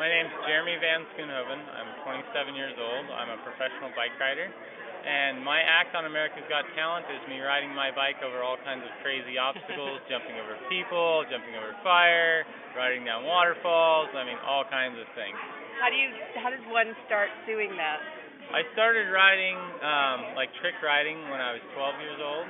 My name's Jeremy VanSchoonhoven. I'm 27 years old. I'm a professional bike rider. And my act on America's Got Talent is me riding my bike over all kinds of crazy obstacles, jumping over people, jumping over fire, riding down waterfalls, all kinds of things. How does one start doing that? I started riding, trick riding when I was 12 years old,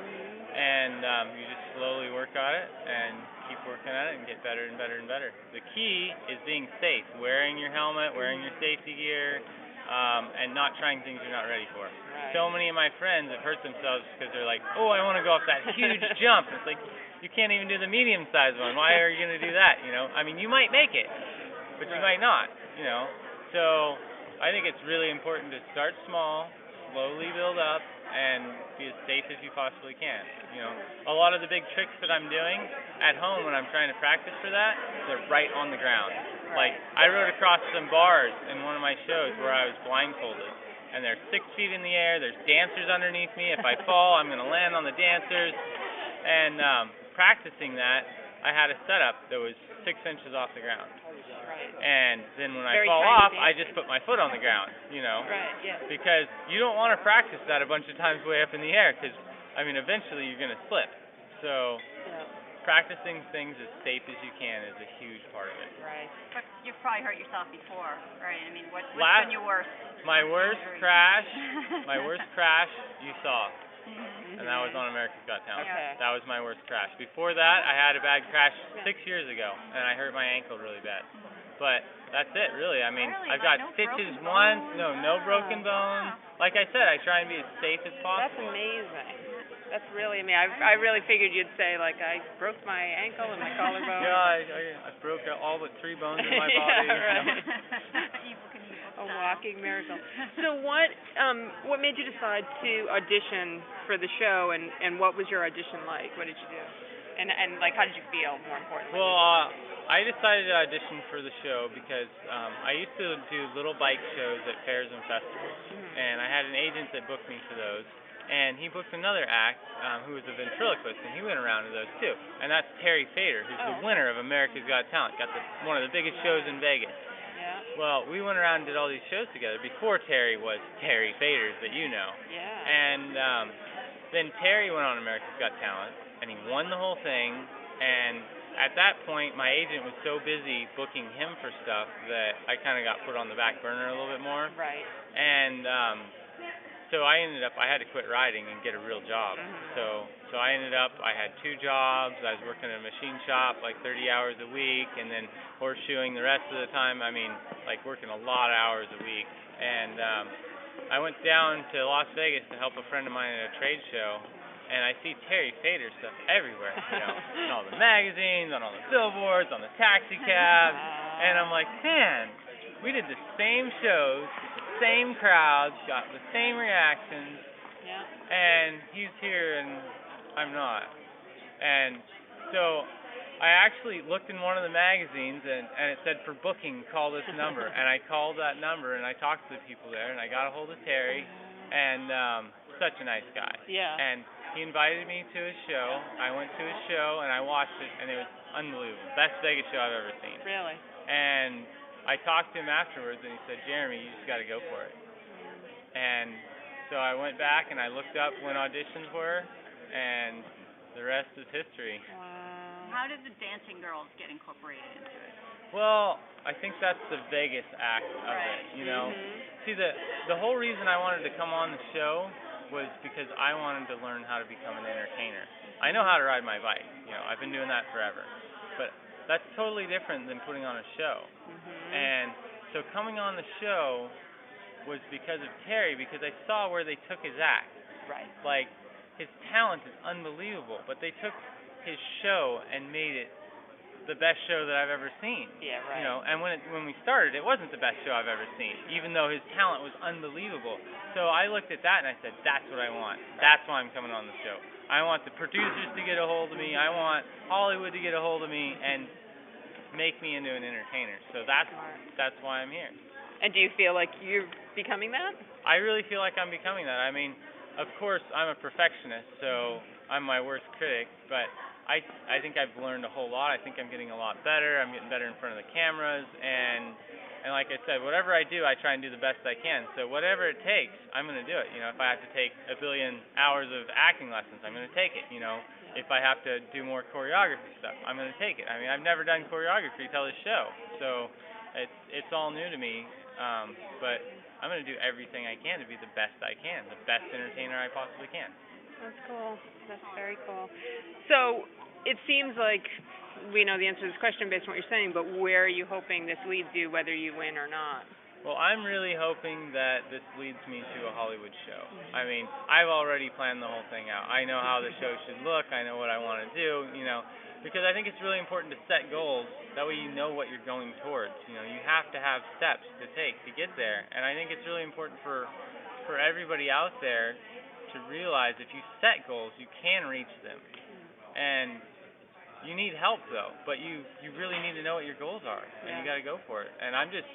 and you just slowly work on it and keep working at it and get better and better and better. The key is being safe, wearing your helmet, wearing your safety gear, and not trying things you're not ready for. Right. So many of my friends have hurt themselves because they're like, oh, I want to go off that huge jump. And it's like, you can't even do the medium-sized one. Why are you going to do that, you might make it, but you might not, So I think it's really important to start small, slowly build up, and be as safe as you possibly can. A lot of the big tricks that I'm doing at home when I'm trying to practice for that, they're right on the ground. Like, I rode across some bars in one of my shows where I was blindfolded, and they're 6 feet in the air, there's dancers underneath me. If I fall, I'm going to land on the dancers. And practicing that, I had a setup that was 6 inches off the ground. Right. And then when I Very fall tiny off, dance. I just put my foot on the ground, Right, yeah. Because you don't want to practice that a bunch of times way up in the air, because, eventually you're going to slip. So practicing things as safe as you can is a huge part of it. Right. But you've probably hurt yourself before, right? What's been your worst? My worst crash you saw. And that was on America's Got Talent. Okay. That was my worst crash. Before that, I had a bad crash 6 years ago, and I hurt my ankle really bad. But that's it, really. I've got stitches once, no broken bones. Like I said, I try and be as safe as possible. That's amazing. That's really, I really figured you'd say, I broke my ankle and my collarbone. Yeah, I broke all but 3 bones in my body. Yeah, right. A walking miracle. So what made you decide to audition for the show, and what was your audition like? What did you do? And how did you feel, more importantly? Well, I decided to audition for the show because I used to do little bike shows at fairs and festivals, and I had an agent that booked me for those. And he booked another act who was a ventriloquist, and he went around to those too. And that's Terry Fader, who's the winner of America's Got Talent, got one of the biggest shows in Vegas. Yeah. Well, we went around and did all these shows together before Terry was Terry Faders that you know. Yeah. And then Terry went on America's Got Talent, and he won the whole thing. And at that point, my agent was so busy booking him for stuff that I kind of got put on the back burner a little bit more. Right. And so I had to quit riding and get a real job. So I had 2 jobs. I was working in a machine shop 30 hours a week, and then horseshoeing the rest of the time. Working a lot of hours a week. And I went down to Las Vegas to help a friend of mine at a trade show, and I see Terry Fader stuff everywhere, in all the magazines, on all the billboards, on the taxi cabs, and I'm like, man, we did the same shows, same crowds, got the same reactions, and he's here and I'm not. And so I actually looked in one of the magazines and it said, for booking, call this number. And I called that number and I talked to the people there and I got a hold of Terry, and such a nice guy. Yeah. And he invited me to his show. I went to his show and I watched it, and it was unbelievable. Best Vegas show I've ever seen. Really? And I talked to him afterwards, and he said, Jeremy, you just got to go for it. And so I went back, and I looked up when auditions were, and the rest is history. Wow. How did the dancing girls get incorporated into it? Well, I think that's the Vegas act of it, See, the whole reason I wanted to come on the show was because I wanted to learn how to become an entertainer. I know how to ride my bike. I've been doing that forever. But that's totally different than putting on a show. And so coming on the show was because of Terry, because I saw where they took his act. Right. His talent is unbelievable, but they took his show and made it the best show that I've ever seen. Yeah, right. And when we started, it wasn't the best show I've ever seen, even though his talent was unbelievable. So I looked at that and I said, that's what I want. That's why I'm coming on the show. I want the producers to get a hold of me. I want Hollywood to get a hold of me and make me into an entertainer. So that's why I'm here. And do you feel like you're becoming that? I really feel like I'm becoming that. Of course, I'm a perfectionist, so I'm my worst critic, but I think I've learned a whole lot. I think I'm getting a lot better. I'm getting better in front of the cameras, and And like I said, whatever I do, I try and do the best I can. So whatever it takes, I'm going to do it. You know, if I have to take 1 billion hours of acting lessons, I'm going to take it. You know, if I have to do more choreography stuff, I'm going to take it. I mean, I've never done choreography till this show, so it's all new to me. But I'm going to do everything I can to be the best I can, the best entertainer I possibly can. That's cool. That's very cool. So it seems like we know the answer to this question based on what you're saying, but where are you hoping this leads you, whether you win or not? Well, I'm really hoping that this leads me to a Hollywood show. I mean, I've already planned the whole thing out. I know how the show should look. I know what I want to do, you know, because I think it's really important to set goals. That way you know what you're going towards. You know, you have to have steps to take to get there. And I think it's really important for everybody out there to realize if you set goals, you can reach them. And you need help, though, but you really need to know what your goals are, and you got to go for it. And I'm just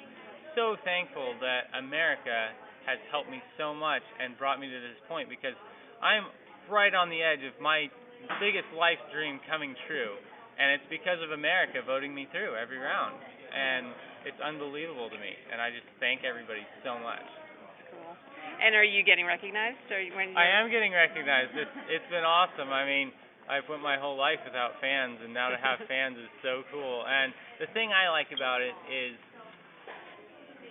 so thankful that America has helped me so much and brought me to this point, because I'm right on the edge of my biggest life dream coming true, and it's because of America voting me through every round, and it's unbelievable to me, and I just thank everybody so much. Cool. And are you getting recognized? I am getting recognized. It's been awesome. I mean, I've went my whole life without fans, and now to have fans is so cool. And the thing I like about it is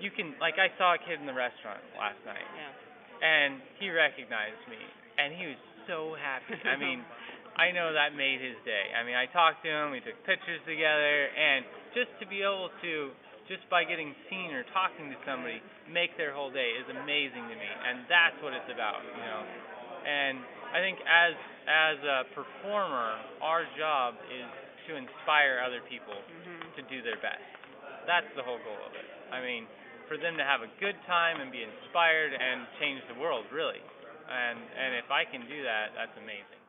you can, like, I saw a kid in the restaurant last night, and he recognized me, and he was so happy. I mean, I know that made his day. I mean, I talked to him, we took pictures together, and just to be able to, just by getting seen or talking to somebody, make their whole day is amazing to me, and that's what it's about, you know. And I think as a performer, our job is to inspire other people to do their best. That's the whole goal of it. I mean, for them to have a good time and be inspired and change the world, really. And if I can do that, that's amazing.